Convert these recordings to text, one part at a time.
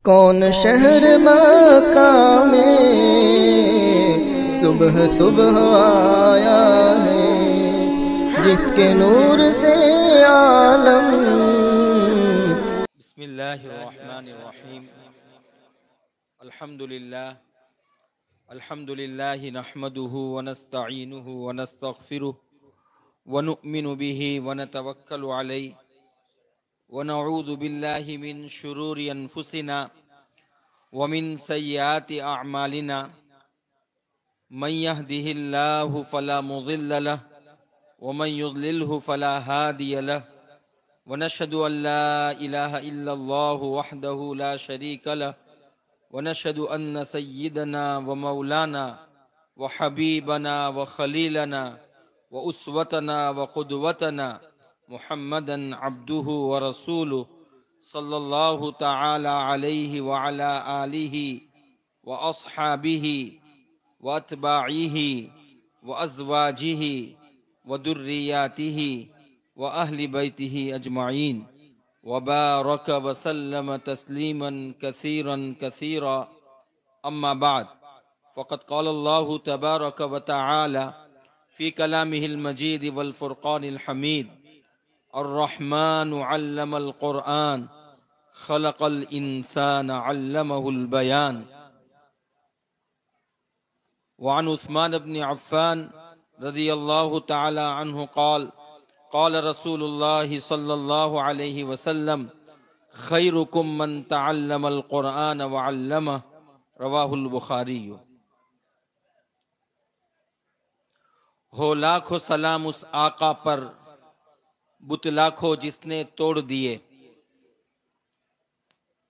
कौन शहर मक्का में सुबह सुबह आया है, जिसके नूर से आलम। बिस्मिल्लाहिर्रहमानिर्रहीम। अल्हम्दुलिल्लाह नहमदुहु व नस्तईनुहु व नस्तगफिरुहु व नु'मिनु बिही व नतवक्कलु अलैहि व नऊज़ु बिल्लाहि मिन शुरूरि अनफुसिना व मिन सय्यिआति अअमालिना। मन यहदिहिल्लाहु फला मुज़िल्ल लहु व मन युज़लिलहु फला हादिय लहु व नशहदु अन ला इलाहा इल्लल्लाहु वहदहु ला शरीक लहु व नशहदु अन्न सय्यिदना व मौलाना व हबीबना व खलीलना व उस्वतना व क़ुदवतना मुहम्मदन अब्दुहु व रसूलुहु सल्लल्लाहु तआला अलैहि व अला आलिहि व अस्हाबिहि व अत्बाइहि व अज़वाजिहि व दुर्रियातिहि व अहली बैतिहि अजमाइन व बारक व सल्लम तस्लीमन कसीरन कसीरा। अम्मा बाद फ़क़द क़ाल अल्लाहु तबारक व तआला फ़ी कलामिहिल मजीद वल फ़ुरक़ानिल हमीद अर्रहमानु अल्लमल क़ुरआन ख़लक़ल इंसान अल्लमहुल बयान। वअन उस्मान इब्न अफ़्फ़ान रज़ियल्लाहु तआला अन्हु क़ाल क़ाल रसूलुल्लाह सल्लल्लाहु अलैहि वसल्लम खैरुकुम मन तअल्लमल क़ुरआन व अल्लमह। रवाहुल बुखारी। हो लाखों सलाम उस आका पर बुत लाखों जिसने तोड़ दिए।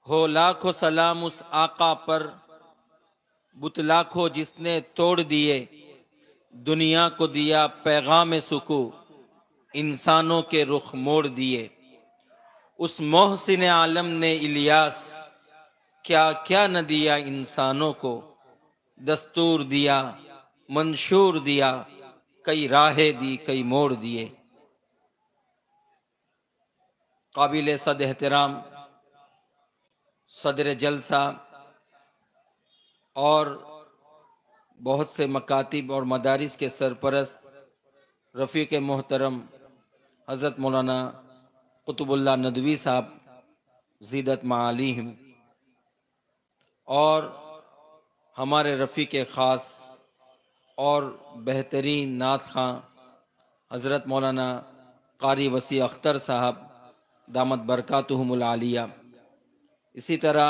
हो लाखों सलाम उस आका पर बुत लाखों जिसने तोड़ दिए। दुनिया को दिया पैगाम सुकू, इंसानों के रुख मोड़ दिए। उस मोहसिन आलम ने इलियास क्या क्या न दिया इंसानों को। दस्तूर दिया, मंशूर दिया, कई राहें दी, कई मोड़ दिए। काबिल सद एहतराम सदर जलसा और बहुत से मकातिब और मदारिस के सरपरस्त रफ़ीक मोहतरम हज़रत मौलाना कुतुबुल्लाह नदवी साहब ज़ीदत मालिहिम और हमारे रफ़ीक ख़ास और बेहतरीन नात ख़ां हज़रत मौलाना क़ारी वसी अख्तर साहब दामत बरकातुहुमुल आलिया। इसी तरह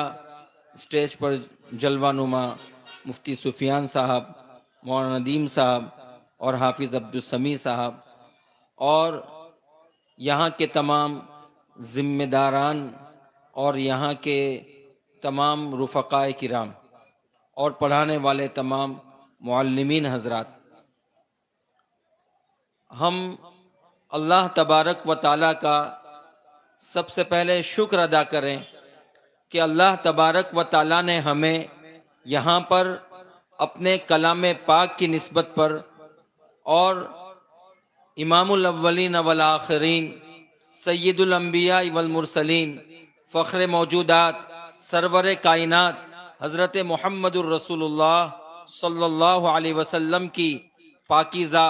स्टेज पर जलवानुमा मुफ्ती सुफियान साहब, मौलाना नदीम साहब और हाफिज़ अब्दुल समी साहब और यहाँ के तमाम ज़िम्मेदारान और यहाँ के तमाम रुफ़क़ाए किराम और पढ़ाने वाले तमाम मुअल्लिमीन हज़रात, हम अल्लाह तबारक व ताला का सबसे पहले शुक्र अदा करें कि अल्लाह तबारक व ताला ने हमें यहाँ पर अपने कलाम पाक की निस्बत पर और इमामुल अव्वलीन वल आखिरीन सय्यदुल अंबिया वल मुरसलीन फ़ख्र मौजूदात सरवर कायनात हज़रत मुहम्मदुर रसूलुल्लाह सल्लल्लाहु अलैहि वसल्लम की पाकीज़ा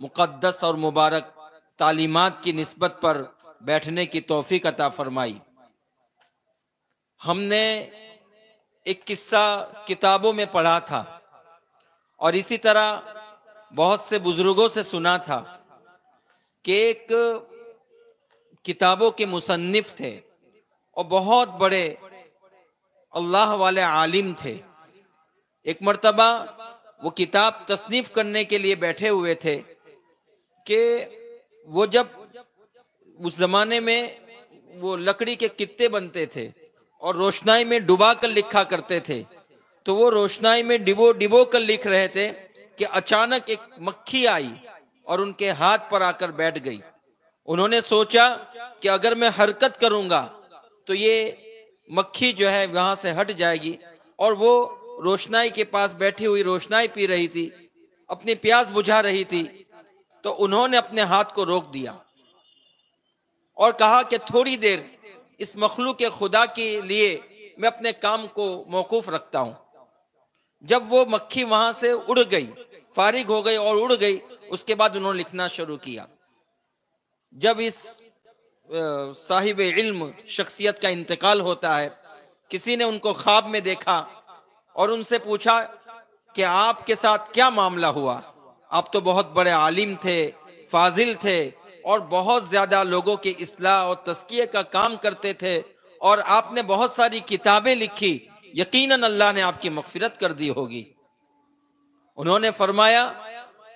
मुक़द्दस और मुबारक तालीमात की निस्बत पर बैठने की तौफ़ीक अता फरमाई। हमने एक किस्सा किताबों में पढ़ा था और इसी तरह बहुत से बुजुर्गों से सुना था कि एक किताबों के मुसन्निफ थे और बहुत बड़े अल्लाह वाले आलिम थे। एक मर्तबा वो किताब तसनीफ करने के लिए बैठे हुए थे कि वो जब उस जमाने में वो लकड़ी के कित्ते बनते थे और रोशनाई में डुबा कर लिखा करते थे, तो वो रोशनाई में डिबो डिबो कर लिख रहे थे कि अचानक एक मक्खी आई और उनके हाथ पर आकर बैठ गई। उन्होंने सोचा कि अगर मैं हरकत करूंगा तो ये मक्खी जो है वहां से हट जाएगी, और वो रोशनाई के पास बैठी हुई रोशनाई पी रही थी, अपनी प्यास बुझा रही थी। तो उन्होंने अपने हाथ को रोक दिया और कहा कि थोड़ी देर इस मखलूक खुदा के लिए मैं अपने काम को मौकूफ रखता हूं। जब वो मक्खी वहां से उड़ गई, फारिग हो गई और उड़ गई, उसके बाद उन्होंने लिखना शुरू किया। जब इस साहिब इल्म शख्सियत का इंतकाल होता है, किसी ने उनको ख्वाब में देखा और उनसे पूछा कि आपके साथ क्या मामला हुआ? आप तो बहुत बड़े आलिम थे, फाजिल थे और बहुत ज्यादा लोगों के इस्लाह और तस्किये का काम करते थे और आपने बहुत सारी किताबें लिखी, यकीनन अल्लाह ने आपकी मगफिरत कर दी होगी। उन्होंने फरमाया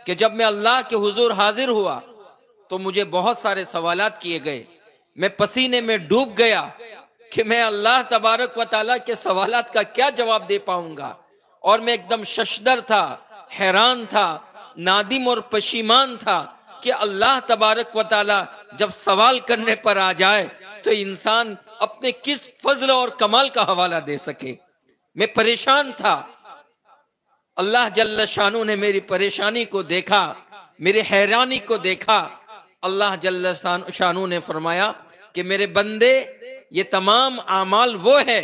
कि जब मैं अल्लाह के हुजूर हाजिर हुआ तो मुझे बहुत सारे सवालात किए गए, मैं पसीने में डूब गया कि मैं अल्लाह तबारक व तआला के सवालात का क्या जवाब दे पाऊंगा, और मैं एकदम शशदर था, हैरान था, नादिम और पशीमान था कि अल्लाह तबारक व तआला जब सवाल करने पर आ जाए तो इंसान अपने किस फजल और कमाल का हवाला दे सके। मैं परेशान था। अल्लाह जल्ल शानू ने मेरी परेशानी को देखा, मेरी हैरानी को देखा। अल्लाह जल्ल शानू ने फरमाया कि मेरे बंदे, ये तमाम आमाल वो है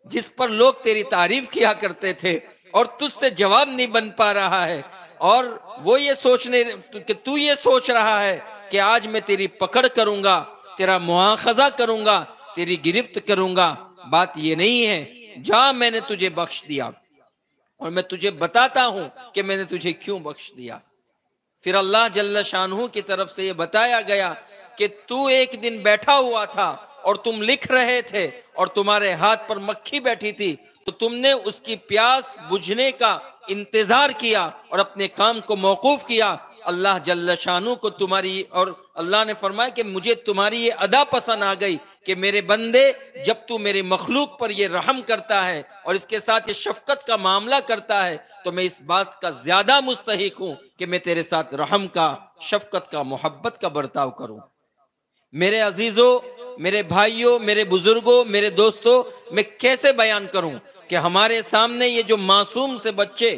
जिस पर लोग तेरी तारीफ किया करते थे और तुझसे जवाब नहीं बन पा रहा है, और वो ये सोचने कि तू ये सोच रहा है कि आज मैं तेरी पकड़ करूंगा, तेरा मुआखजा करूंगा, तेरी गिरफ्त करूंगा। बात ये नहीं है, जा मैंने तुझे बख्श दिया और मैं तुझे बताता हूं कि मैंने तुझे क्यों बख्श दिया। फिर अल्लाह जल्ल शानहू की तरफ से ये बताया गया कि तू एक दिन बैठा हुआ था और तुम लिख रहे थे और तुम्हारे हाथ पर मक्खी बैठी थी, तो तुमने उसकी प्यास बुझने का इंतजार किया और अपने काम को मौकूफ किया। अल्लाह जल्ल शानू को तुम्हारी, और अल्लाह ने फरमाया कि मुझे तुम्हारी ये अदा पसंद आ गई कि मेरे बंदे, जब तू मेरे मखलूक पर ये रहम करता है और इसके साथ ये शफकत का मामला करता है, तो मैं इस बात का ज्यादा मुस्तहिक हूं कि मैं तेरे साथ रहम का, शफकत का, मोहब्बत का बर्ताव करूं। मेरे अजीजों, मेरे भाइयों, मेरे बुजुर्गों, मेरे दोस्तों, मैं कैसे बयान करूं कि हमारे सामने ये जो मासूम से बच्चे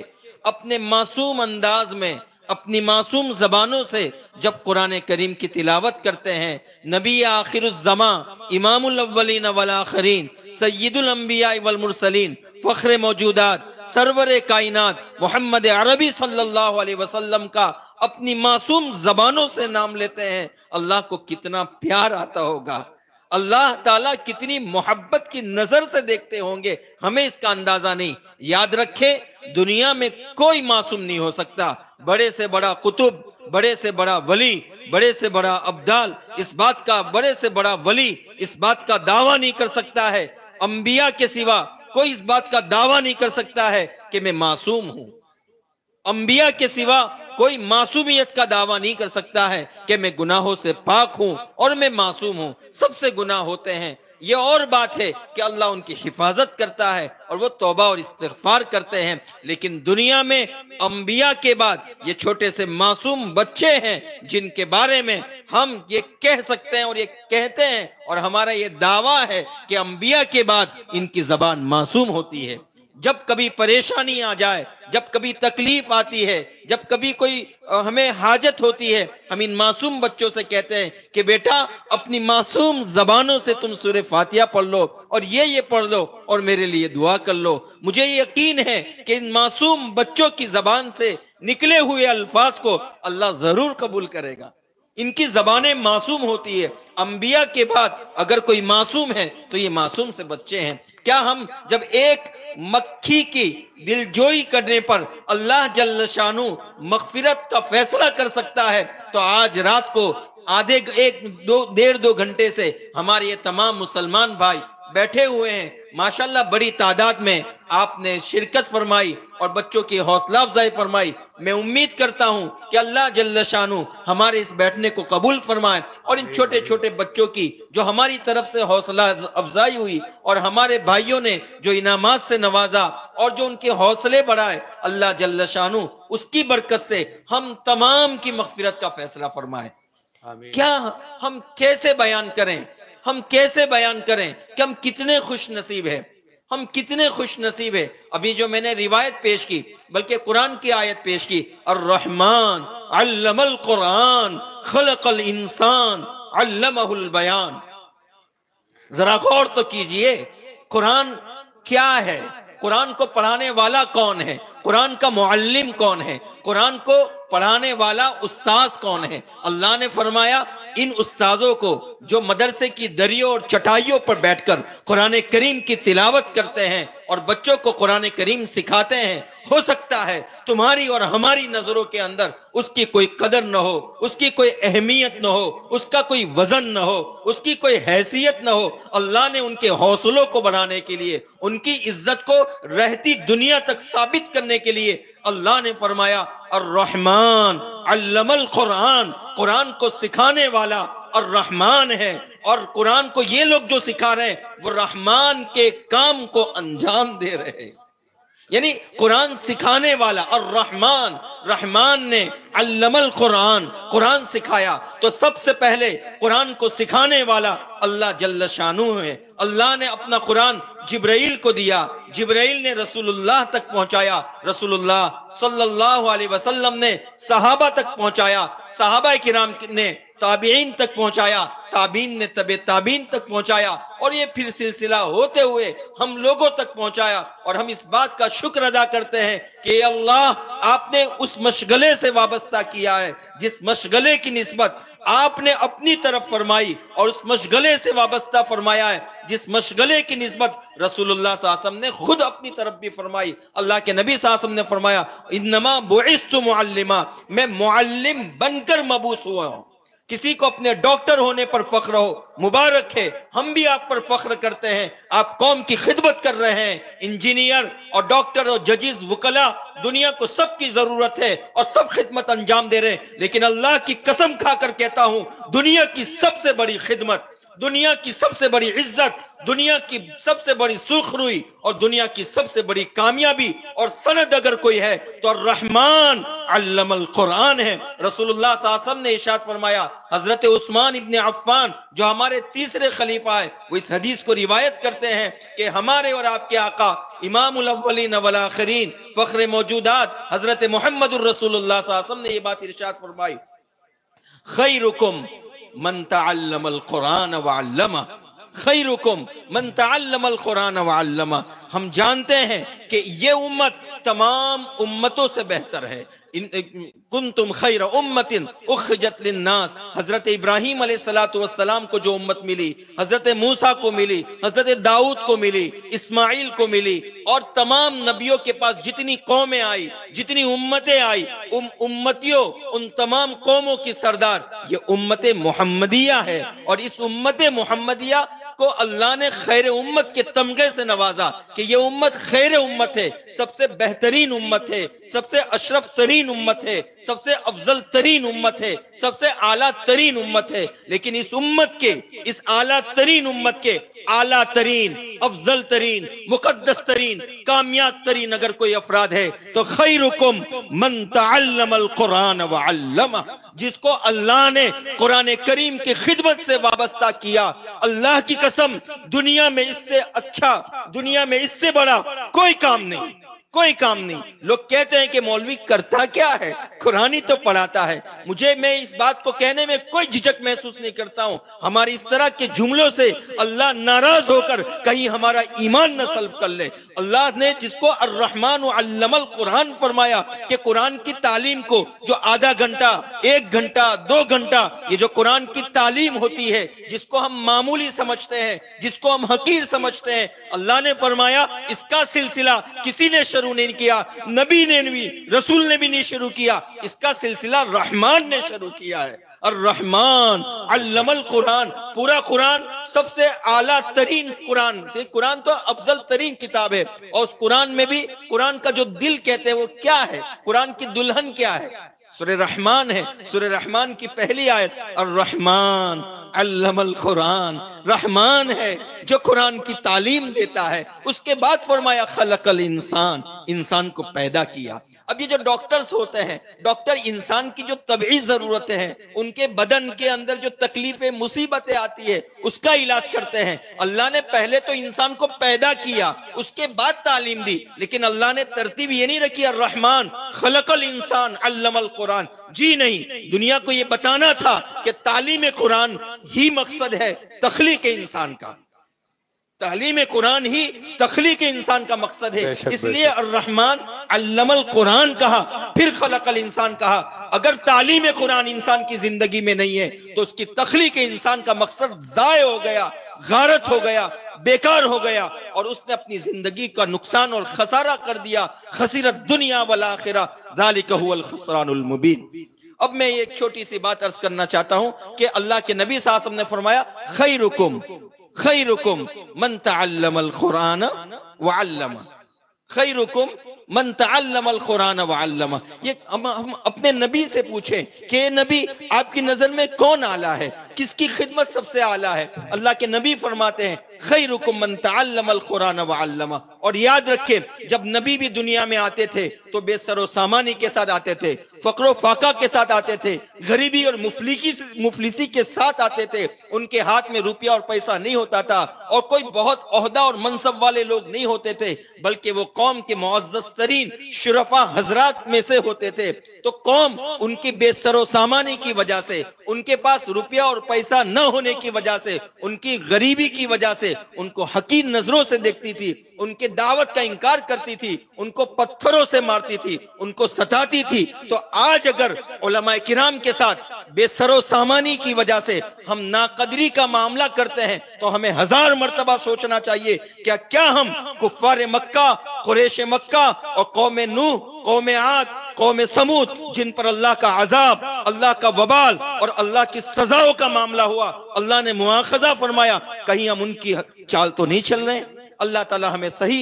अपने मासूम अंदाज में, अपनी मासूम जबानों से जब कुरान करीम की तिलावत करते हैं, नबी आखिरुज़्ज़मा, इमामुल अव्वलीन वल आखिरीन, सय्यिदुल अंबिया वल मुरसलीन, फख्र मौजूदात, सरवर कायनात मोहम्मद अरबी सल्लल्लाहु अलैहि वसल्लम का अपनी मासूम जबानों से नाम लेते हैं, अल्लाह को कितना प्यार आता होगा, अल्लाह ताला कितनी मोहब्बत की नजर से देखते होंगे, हमें इसका अंदाजा नहीं। याद रखें, दुनिया में कोई मासूम नहीं हो सकता। बड़े से बड़ा कुतुब, बड़े से बड़ा वली, बड़े से बड़ा अब्दाल, इस बात का, बड़े से बड़ा वली इस बात का दावा नहीं कर सकता है, अंबिया के सिवा कोई इस बात का दावा नहीं कर सकता है कि मैं मासूम हूं। अंबिया के सिवा कोई मासूमियत का दावा नहीं कर सकता है कि मैं गुनाहों से पाक हूं और मैं मासूम हूं। सबसे गुनाह होते हैं, यह और बात है कि अल्लाह उनकी हिफाजत करता है और वो तौबा और इस्तिग़फ़ार करते हैं। लेकिन दुनिया में अंबिया के बाद ये छोटे से मासूम बच्चे हैं जिनके बारे में हम ये कह सकते हैं और ये कहते हैं और हमारा ये दावा है कि अंबिया के बाद इनकी ज़बान मासूम होती है। जब कभी परेशानी आ जाए, जब कभी तकलीफ आती है, जब कभी कोई हमें हाजत होती है, हम इन मासूम बच्चों से कहते हैं कि बेटा अपनी मासूम जबानों से तुम सूरह फातिहा पढ़ लो और ये पढ़ लो और मेरे लिए दुआ कर लो। मुझे यकीन है कि इन मासूम बच्चों की जबान से निकले हुए अल्फाज को अल्लाह जरूर कबूल करेगा। इनकी जबानें मासूम होती है। अंबिया के बाद अगर कोई मासूम है तो ये मासूम से बच्चे हैं। क्या हम जब एक मक्खी की दिलजोई करने पर अल्लाह जल्ल शानू मगफिरत का फैसला कर सकता है, तो आज रात को आधे डेढ़ दो घंटे से हमारे ये तमाम मुसलमान भाई बैठे हुए हैं, माशाल्लाह बड़ी तादाद में आपने शिरकत फरमाई और बच्चों की हौसला अफजाई फरमाई। मैं उम्मीद करता हूं कि अल्लाह जल्ल शानू हमारे इस बैठने को कबूल फरमाए और इन छोटे छोटे बच्चों की जो हमारी तरफ से हौसला अफजाई हुई और हमारे भाइयों ने जो इनामात से नवाजा और जो उनके हौसले बढ़ाए, अल्लाह जल्ल शानू उसकी बरकत से हम तमाम की मगफिरत का फैसला फरमाए। क्या हम कैसे बयान करें, हम कैसे बयान करें कि हम कितने खुश नसीब है, हम कितने खुश नसीब है। अभी जो मैंने रिवायत पेश की, बल्कि कुरान की आयत पेश की, अर्रहमान अल्लमल कुरान खलकल इंसान अल्लमहुल बयान। जरा गौर तो कीजिए, कुरान क्या है, कुरान को पढ़ाने वाला कौन है, कुरान का मुअल्लिम कौन है, कुरान को पढ़ाने वाला उस्ताद कौन है। अल्लाह ने फरमाया इन उस्तादों को जो मदरसे की दरियों और चटाइयों पर बैठकर कुरान करीम की तिलावत करते हैं और बच्चों को कुरान करीम सिखाते हैं, हो सकता है तुम्हारी और हमारी नजरों के अंदर उसकी कोई कदर न हो, उसकी कोई अहमियत न हो, उसका कोई वजन न हो, उसकी कोई हैसियत न हो। अल्लाह ने उनके हौसलों को बढ़ाने के लिए, उनकी इज्जत को रहती दुनिया तक साबित करने के लिए अल्लाह ने फरमाया अर्रहमान अल्लमल कुरान, कुरान को सिखाने वाला अर्रहमान है। और कुरान को ये लोग जो सिखा रहे हैं वो रहमान के काम को अंजाम दे रहे हैं। यानी कुरान सिखाने वाला और रहमान, रहमान ने अल्लमल कुरान, कुरान सिखाया। तो सबसे पहले कुरान को सिखाने वाला अल्लाह जल्ल शानू है। अल्लाह ने अपना कुरान जिब्राइल को दिया, जिब्राइल ने रसूलुल्लाह तक पहुंचाया, रसूलुल्लाह सल्लल्लाहु अलैहि वसल्लम ने सहाबा तक पहुंचाया, सहाबा किराम ने ताबीन तक पहुंचाया, ताबीन ने तबे ताबीन तक पहुंचाया, और ये फिर सिलसिला होते हुए हम लोगों तक पहुंचाया। और हम इस बात का शुक्र अदा करते हैं कि अल्लाह आपने उस मशगले से वाबस्ता किया है जिस मशगले की निस्बत आपने अपनी तरफ फरमाई, और उस मशगले से वाबस्ता फरमाया है जिस मशगले की निस्बत रसूलुल्लाह सल्लल्लाहु अलैहि वसल्लम ने खुद अपनी तरफ भी फरमाई। अल्लाह के नबी सल्लल्लाहु अलैहि वसल्लम ने फरमाया इन्नमा बुइस्तु मुअल्लिमा, मैं मुअल्लिम बनकर मबूस हुआ हूं। किसी को अपने डॉक्टर होने पर फख्र हो, मुबारक है, हम भी आप पर फख्र करते हैं। आप कौम की खिदमत कर रहे हैं। इंजीनियर और डॉक्टर और जजेस, वकला, दुनिया को सबकी जरूरत है और सब खिदमत अंजाम दे रहे हैं। लेकिन अल्लाह की कसम खाकर कहता हूं, दुनिया की सबसे बड़ी खिदमत, दुनिया की सबसे बड़ी इज्जत, दुनिया की सबसे बड़ी सुखरुई और दुनिया की सबसे बड़ी कामयाबी और सनद अगर कोई है तो रहमान अल्लमल कुरान है। रसूलुल्लाह सल्लल्लाहु अलैहि वसल्लम ने इरशाद फरमाया, हजरत उस्मान इब्ने अफ़्फ़ान जो हमारे तीसरे खलीफा है, वो इस हदीस को रिवायत करते हैं कि हमारे और आपके आका इमामुल अव्वलीन वल आखिरीन फख्र मौजूदात हजरत मुहम्मदुर रसूलुल्लाह सल्लल्लाहु अलैहि वसल्लम ने ये बात इरशाद फरमाई, खैरुकुम मन तअल्लमल कुरान व अल्लमा, खैरुकुम मन तअल्लमल कुरान व अल्लमा। हम जानते हैं कि ये उम्मत तमाम उम्मतों से बेहतर है। कुंतुम खैर उम्मतिन उखरिजत लिन्नास, हजरत इब्राहीम अलैहिस्सलातु वस्सलाम को जो उम्मत मिली, हजरत मूसा को मिली, हजरत दाऊद को मिली, इस्माइल को मिली, और तमाम नबियों के पास जितनी कौमें आई, जितनी उम्मतें आई, उम्मतियों, उन तमाम कौमों की सरदार ये उम्मत मुहम्मदिया है। और इस उम्मत मुहम्मदिया को अल्लाह ने खैर उम्मत के तमगे से नवाजा कि ये उम्मत खैर उम्मत है, सबसे बेहतरीन उम्मत है, सबसे अशरफ तरीन उम्मत है, सबसे अफजल तरीन उम्मत है, सबसे आला तरीन उम्मत है। लेकिन इस उम्मत के, इस आला तरीन उम्मत के आला तरीन, अफजल तरीन, मुकद्दस तरीन, कामयाब तरीन अगर कोई अफराद है तो खैरुकुम मन तअल्लमल कुरान व अल्लमा, जिसको अल्लाह ने कुरान करीम की खिदमत से वाबस्ता किया। अल्लाह की कसम, दुनिया में इससे अच्छा, दुनिया में इससे बड़ा कोई काम नहीं, कोई काम नहीं। लोग कहते हैं कि मौलवी करता क्या है, कुरान ही तो पढ़ाता है। मैं इस बात को कहने में कोई झिझक महसूस नहीं करता हूं। हमारी इस तरह के जुमलों से अल्लाह नाराज होकर कहीं हमारा ईमान न सल्ब कर ले। अल्लाह ने जिसको अर्रहमान अल्लमल कुरान फरमाया कि कुरान की तालीम को जो आधा घंटा, 1 घंटा, 2 घंटा, ये जो कुरान की तालीम होती है, जिसको हम मामूली समझते हैं, जिसको हम हकीर समझते हैं, अल्लाह ने फरमाया इसका सिलसिला किसी ने शुरू नहीं किया, नबी ने भी, रसूल ने भी नहीं शुरू किया, इसका सिलसिला रहमान ने शुरू किया है। अर्रहमान अल्लमल कुरान, पूरा कुरान सबसे आला तरीन कुरान, कुरान तो अफजल तरीन किताब है। और उस कुरान में भी कुरान का जो दिल कहते हैं वो क्या है, कुरान की दुल्हन क्या है, सूरह रहमान है। सूरह रहमान की पहली आयत अर्रहमान अल्लमल कुरान, रहमान है जो कुरान की तालीम देता है। उसके बाद फरमाया खलकल इंसान, इंसान को पैदा किया। अब ये जो डॉक्टर्स होते हैं, डॉक्टर इंसान की जो तबई जरूरतें हैं, उनके बदन के अंदर जो तकलीफें, मुसीबतें आती है, उसका इलाज करते हैं। अल्लाह ने पहले तो इंसान को पैदा किया, उसके बाद तालीम दी। लेकिन अल्लाह ने तरतीब ये नहीं रखी अर्रहमान खलकल इंसान अल्लमल कुरान। जी नहीं, दुनिया को ये बताना था कि तालीम कुरान ही मकसद है तख्लीक इंसान का। तालीम कुरान ही तख्लीक इंसान का मकसद है, इसलिए अर्रहमान अल्लमल कुरान कहा, फिर खलकल इंसान कहा। अगर तालीम कुरान इंसान की जिंदगी में नहीं है तो उसकी तख्लीक इंसान का मकसद ज़ाय हो गया, गारत हो गया, बेकार हो गया, और उसने अपनी जिंदगी का नुकसान और खसारा कर दिया। खसीरत दुनिया वल आखिरा ज़ालिका हुवल खुसरानुल मुबीन। अब मैं एक छोटी सी बात अर्ज करना चाहता हूं कि अल्लाह के नबी सल्लल्लाहु अलैहि वसल्लम ने फरमाया, खैरुकुम मन तअल्लमल कुरान व अल्लमा, खैरुकुम मन तअल्लमल कुरान व अल्लमा। ये हम अपने नबी से पूछें कि नबी आपकी नजर में कौन आला है, किसकी खिदमत सबसे आला है? अल्लाह के नबी फरमाते हैं खैरुकुम मन तअल्लमल कुरान व अल्लमा। और याद रखें, जब नबी भी दुनिया में आते थे तो बेसरो सामानी के साथ आते थे, फक्रो फाका के साथ आते थे, गरीबी और मुफलिसी के साथ आते थे। उनके हाथ में रुपया और पैसा नहीं होता था और कोई बहुत ओहदा और मनसब वाले लोग नहीं होते थे, बल्कि वो कौम के मुअज़्ज़ज़ तरीन शुरफा हजरात में से होते थे। तो कौम उनकी बेसरो सामानी की वजह से, उनके पास रुपया और पैसा न होने की वजह से, उनकी गरीबी की वजह से उनको हकीर नजरों से देखती थी, उनके दावत का इनकार करती थी, उनको पत्थरों से मारती थी, उनको सताती थी। तो आज अगर उलमाए किराम के साथ बेसरो सामानी की वजह से हम नाकदरी का मामला करते हैं तो हमें 1000 मर्तबा सोचना चाहिए क्या हम कुफ्फार मक्का, कुरैश मक्का और कौम नूह, कौम आद, कौम समूद, जिन पर अल्लाह का अजाब, अल्लाह का वबाल और अल्लाह की सजाओं का मामला हुआ, अल्लाह ने मुआखजा फरमाया, कहीं हम उनकी चाल तो नहीं चल रहे? अल्लाह ताला हमें सही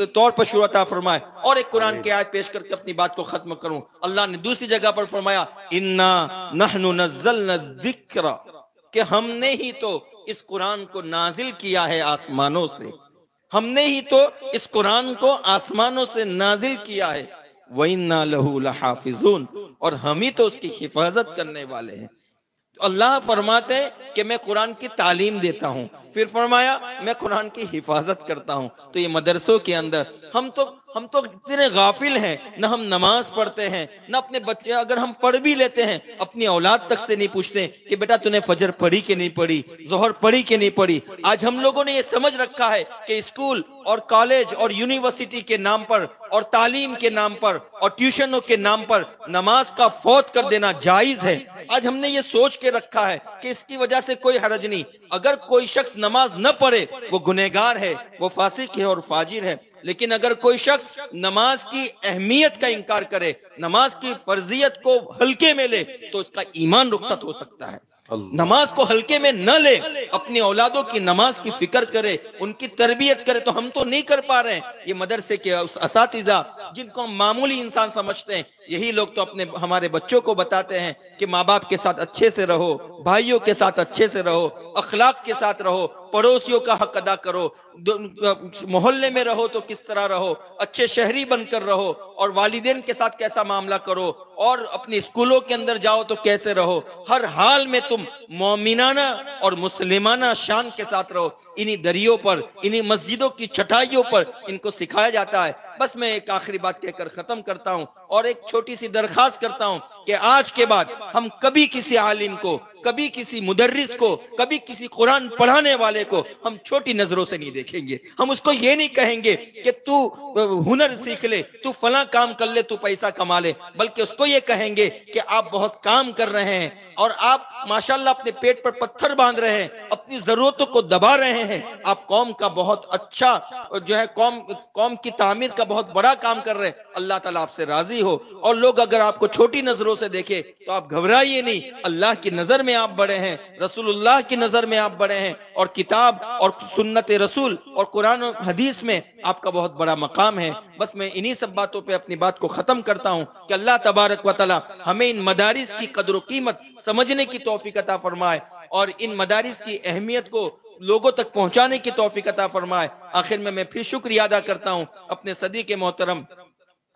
तौर पर शुरू अता फरमाए। और एक कुरान की आयत पेश करके अपनी बात को खत्म करूं। अल्लाह ने दूसरी जगह पर फरमाया, इन्ना नहनु नज़्ज़लना ज़िक्रा, कि हमने ही तो इस कुरान को नाजिल किया है आसमानों से, हमने ही तो इस कुरान को आसमानों से नाजिल किया है। व इन्ना लहू लहाफिज़ून, और हम ही तो उसकी हिफाजत करने वाले हैं। अल्लाह फरमाते हैं कि मैं कुरान की तालीम देता हूँ, फिर फरमाया मैं कुरान की हिफाजत करता हूँ। तो ये मदरसों के अंदर हम तो इतने गाफिल हैं, न हम नमाज पढ़ते हैं, न अपने बच्चे, अगर हम पढ़ भी लेते हैं अपनी औलाद तक से नहीं पूछते कि बेटा तूने फजर पढ़ी कि नहीं पढ़ी, जोहर पढ़ी कि नहीं पढ़ी। आज हम लोगों ने ये समझ रखा है कि स्कूल और कॉलेज और यूनिवर्सिटी के नाम पर और तालीम के नाम पर और ट्यूशनों के नाम पर नमाज का फौत कर देना जायज है। आज हमने ये सोच के रखा है कि इसकी वजह से कोई हरज नहीं। अगर कोई शख्स नमाज न पढ़े वो गुनहगार है, वो फासिक है और फाजिर है। लेकिन अगर कोई शख्स नमाज की अहमियत का इनकार करे, नमाज की फर्जियत को हल्के में ले, तो उसका ईमान रुखसत हो सकता है। नमाज को हल्के में न ले, अपनी औलादों की नमाज की फिक्र करे, उनकी तरबियत करे। तो हम तो नहीं कर पा रहे हैं। ये मदरसे के असातिज़ा जिनको हम मामूली इंसान समझते हैं, यही लोग तो अपने हमारे बच्चों को बताते हैं कि माँ बाप के साथ अच्छे से रहो, भाइयों के साथ अच्छे से रहो, अखलाक के साथ रहो, पड़ोसियों का हक अदा करो, मोहल्ले में रहो तो किस तरह रहो, अच्छे शहरी बनकर रहो, और वालिदैन के साथ कैसा मामला करो, और अपने स्कूलों के अंदर जाओ तो कैसे रहो। हर हाल में तुम मोमिनाना और मुस्लिमाना शान के साथ रहो। इन्हीं दरियों पर, इन्हीं मस्जिदों की चटाइयों पर इनको सिखाया जाता है। बस मैं एक आखिरी बात कहकर खत्म करता हूँ और एक छोटी सी दरखास्त करता हूँ कि आज के बाद हम कभी किसी आलिम को, कभी किसी मुदर्रिस को, कभी किसी कुरान पढ़ाने वाले को हम छोटी नजरों से नहीं देखेंगे। हम उसको ये नहीं कहेंगे कि तू हुनर सीख ले, तू फला काम कर ले, तू पैसा कमा ले, बल्कि उसको ये कहेंगे कि आप बहुत काम कर रहे हैं और आप माशाल्लाह अपने पेट पर पत्थर बांध रहे हैं, अपनी जरूरतों को दबा रहे हैं, आप कौम का बहुत अच्छा जो है कौम की तामीर का बहुत बड़ा काम कर रहे हैं। अल्लाह ताला आपसे राजी हो। और लोग अगर आपको छोटी नजरों से देखे तो आप घबराइए नहीं। अल्लाह की नजर में आप बड़े हैं, रसूलुल्लाह की नजर में आप बड़े हैं, और किताब और सुन्नत रसूल और कुरान और हदीस में आपका बहुत बड़ा मकाम है। बस मैं इन्हीं सब बातों पे अपनी बात को खत्म करता हूँ कि अल्लाह तबारक व तआला हमें इन मदारिस की कदर कीमत समझने की तौफीक अता फरमाए और इन मदारिस की अहमियत को लोगों तक पहुंचाने की तौफीक अता फरमाए। आखिर में मैं फिर शुक्रिया अदा करता हूं अपने सदी के मोहतरम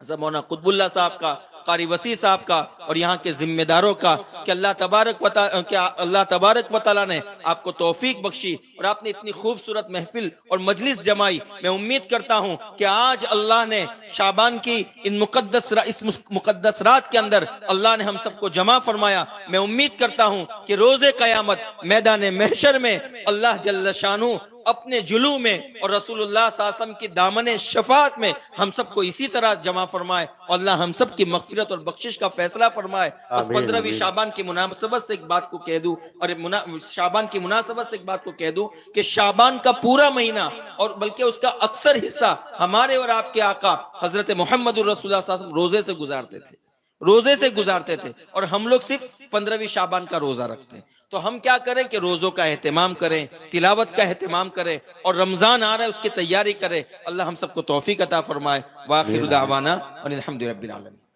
मौलाना कुतुबुल्लाह साहब का, कारी वसी साहब का और यहाँ के जिम्मेदारों का कि अल्लाह तबारक व तआला ने आपको तौफीक बख्शी और आपने इतनी खूबसूरत महफिल और मजलिस जमाई। मैं उम्मीद करता हूँ कि आज अल्लाह ने शाबान की इस मुकद्दस रात के अंदर अल्लाह ने हम सबको जमा फरमाया। मैं उम्मीद करता हूँ कि रोज़े क़यामत मैदान महशर में अल्लाह जल्ल शानू अपने जुलू में और रसूलुल्लाह सल्लल्लाहु अलैहि वसल्लम की दामने शफात में हम सबको इसी तरह जमा फरमाए। अल्लाह हम सब की मगफिरत और बख्शिश का फैसला फरमाए। बस 15वीं शाबान की मुनासबत से एक बात को कह दूं, और शाबान की मुनासबत से एक बात को कह दूं कि शाबान का पूरा महीना और बल्कि उसका अक्सर हिस्सा हमारे और आपके आका हजरत मोहम्मद रसूलुल्लाह सल्लल्लाहु अलैहि वसल्लम रोजे से गुजारते थे, रोजे से गुजारते थे, और हम लोग सिर्फ 15वीं शाबान का रोजा रखते हैं। तो हम क्या करें कि रोजों का एहतमाम करें, तिलावत का एहतमाम करें, और रमजान आ रहा है उसकी तैयारी करें। अल्लाह हम सबको तौफीक अता फरमाए। वाखिर दावाना अनिल हम्दुलिल्लाहि रब्बिल आलमीन।